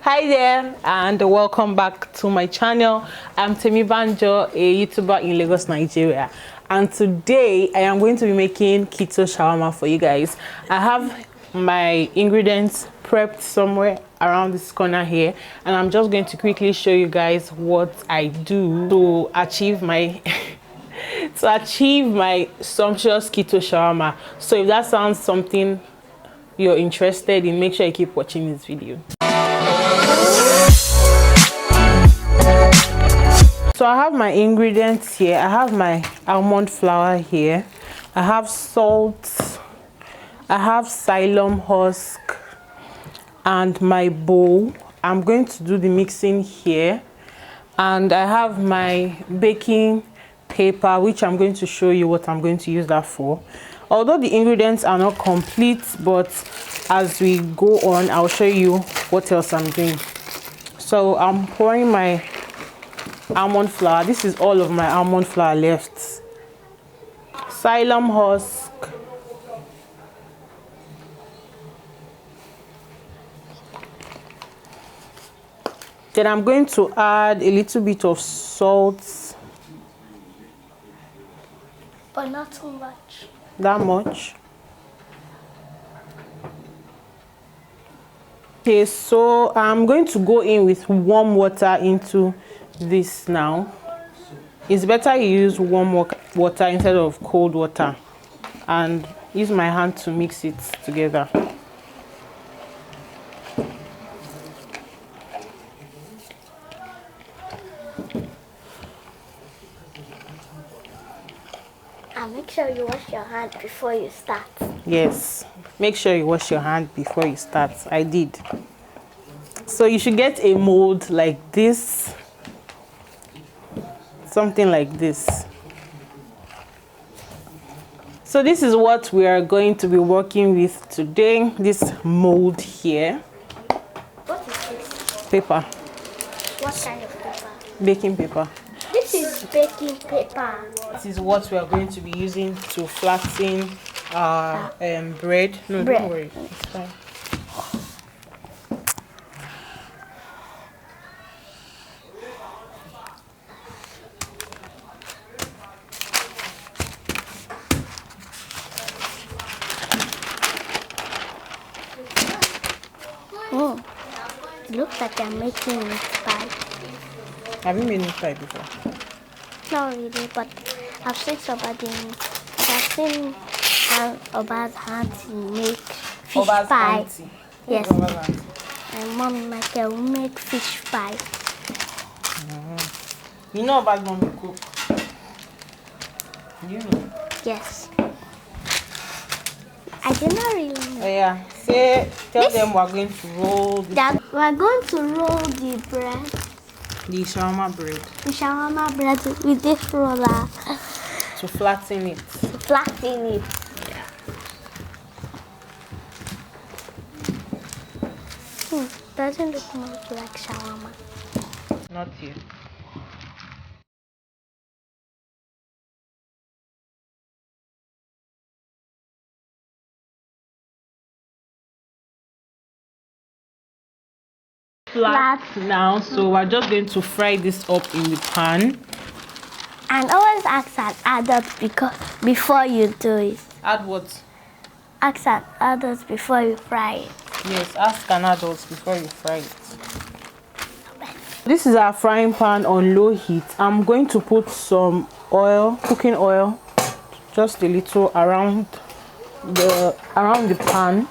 Hi there and welcome back to my channel. I'm Temmybanjo, a YouTuber in Lagos, Nigeria, and today I am going to be making keto shawarma for you guys. I have my ingredients prepped somewhere around this corner here, and I'm just going to quickly show you guys what I do to achieve my sumptuous keto shawarma. So if that sounds something you're interested in, make sure you keep watching this video. So I have my ingredients here. I have my almond flour here. I have salt. I have psyllium husk and my bowl. I'm going to do the mixing here. And I have my baking paper, which I'm going to show you what I'm going to use that for. Although the ingredients are not complete, but as we go on, I'll show you what else I'm doing. So I'm pouring my almond flour. This is all of my almond flour left. Psyllium husk. Then I'm going to add a little bit of salt. But not too much. That much. Okay, so I'm going to go in with warm water into this now. It's better you use warm water instead of cold water, and use my hand to mix it together. And make sure you wash your hand before you start. Yes, make sure you wash your hand before you start. I did. So you should get a mold like this, something like this. So this is what we are going to be working with today, this mold here. What is this? Paper. What kind of paper? Baking paper. This is baking paper. This is what we are going to be using to flatten our bread. No, Bread. Don't worry, it's fine. Oh, it looks like I'm making meat pie. Have you made meat pie before? Not really, but I've seen somebody. I've seen Oba's auntie make fish Oba's pie. auntie. Yes. Oba's auntie. My mom, Michael, will make fish pie. You know about mommy cook? You know? Yes. I did not really know. Oh yeah. Tell them we're going to roll this, That we're going to roll the bread, the shawarma bread, the shawarma bread with this roller to flatten it. to flatten it. Doesn't look much like shawarma. Not you. Flat now, so we're just going to fry this up in the pan. And always ask an adult before you do it. Add what? Ask an adult before you fry it. Yes, ask an adult before you fry it. This is our frying pan on low heat. I'm going to put some oil, cooking oil, just a little around the pan.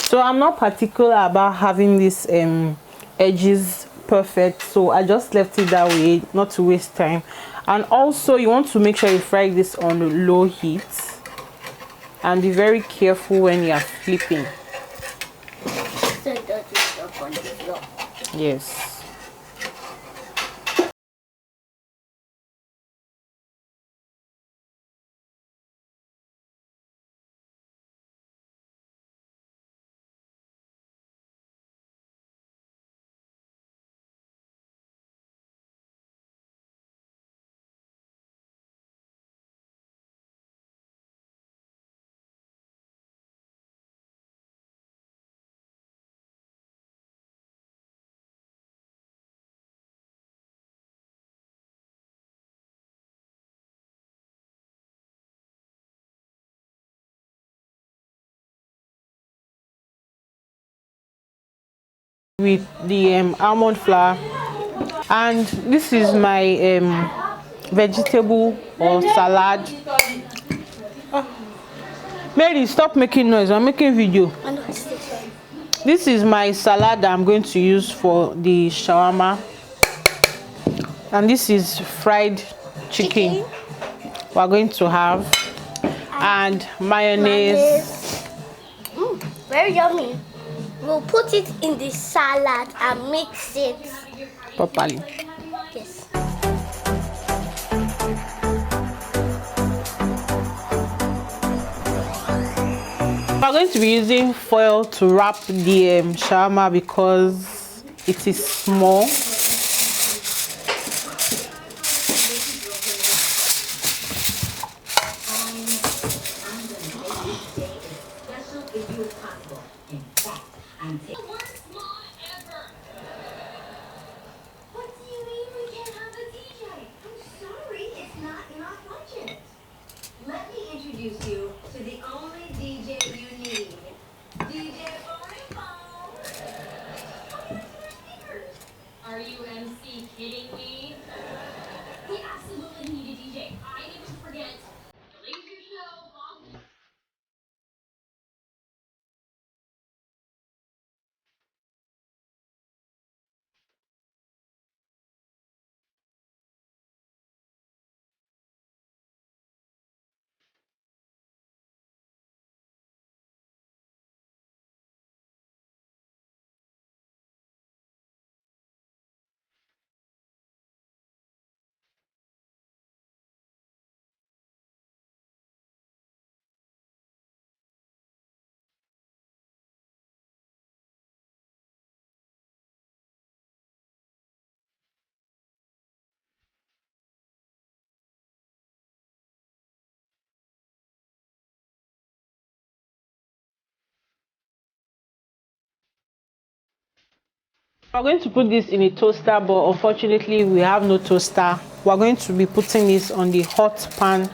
So I'm not particular about having these edges perfect, so I just left it that way, not to waste time. And also you want to make sure you fry this on low heat and be very careful when you are flipping. So that is up on the floor. Yes. With the almond flour, and this is my vegetable or salad. Mary, stop making noise. I'm making video. I know it's this one. This is my salad that I'm going to use for the shawarma, and this is fried chicken we're going to have, and mayonnaise. Very yummy. We'll put it in the salad and mix it Properly. Yes. We're going to be using foil to wrap the shawarma because it is small. Are you MC kidding me? We absolutely need a DJ. I need to forget. Leave your show. We're going to put this in a toaster, but unfortunately we have no toaster. We're going to be putting this on the hot pan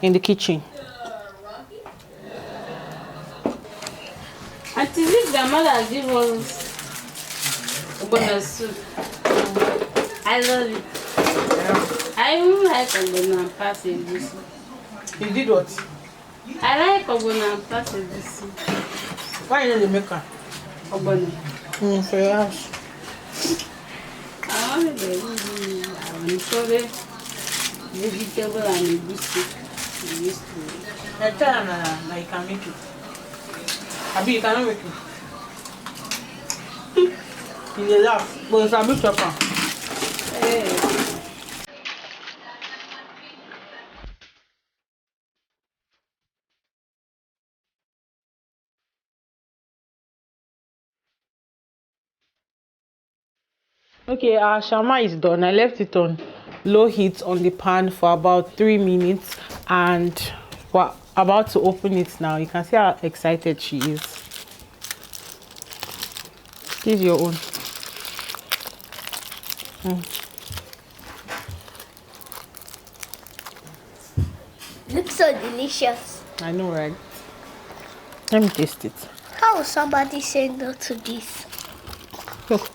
in the kitchen. Auntie Zip, grandmother give us ogbono soup. I love it. I even like ogbono and past egusi. You did what? I like ogbono and past egusi. Why you not the maker? Ogbono. For your house. I want to sorry vegetable and egusi. I tell her that you can make it. Abi, you cannot make it. You dey laugh, but it's a big pepper. Hey. Okay, our shawarma is done. I left it on low heat on the pan for about 3 minutes, and we're about to open it now. You can see how excited she is. This is your own. Looks so delicious. I know, right? Let me taste it. How will somebody say no to this? Look.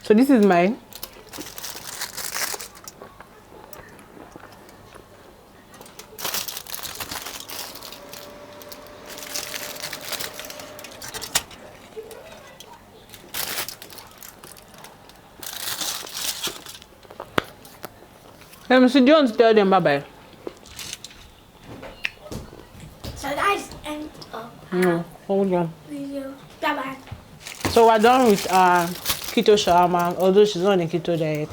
So this is mine. Let me see, do you want to tell them bye-bye? So that's the end of No, hold on. video. Bye-bye. So we're done with our keto shawarma, although she's not on a keto diet.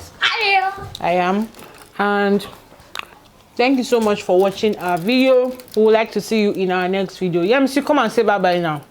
I am. And thank you so much for watching our video. We would like to see you in our next video. Yeah, Missy, come and say bye-bye now.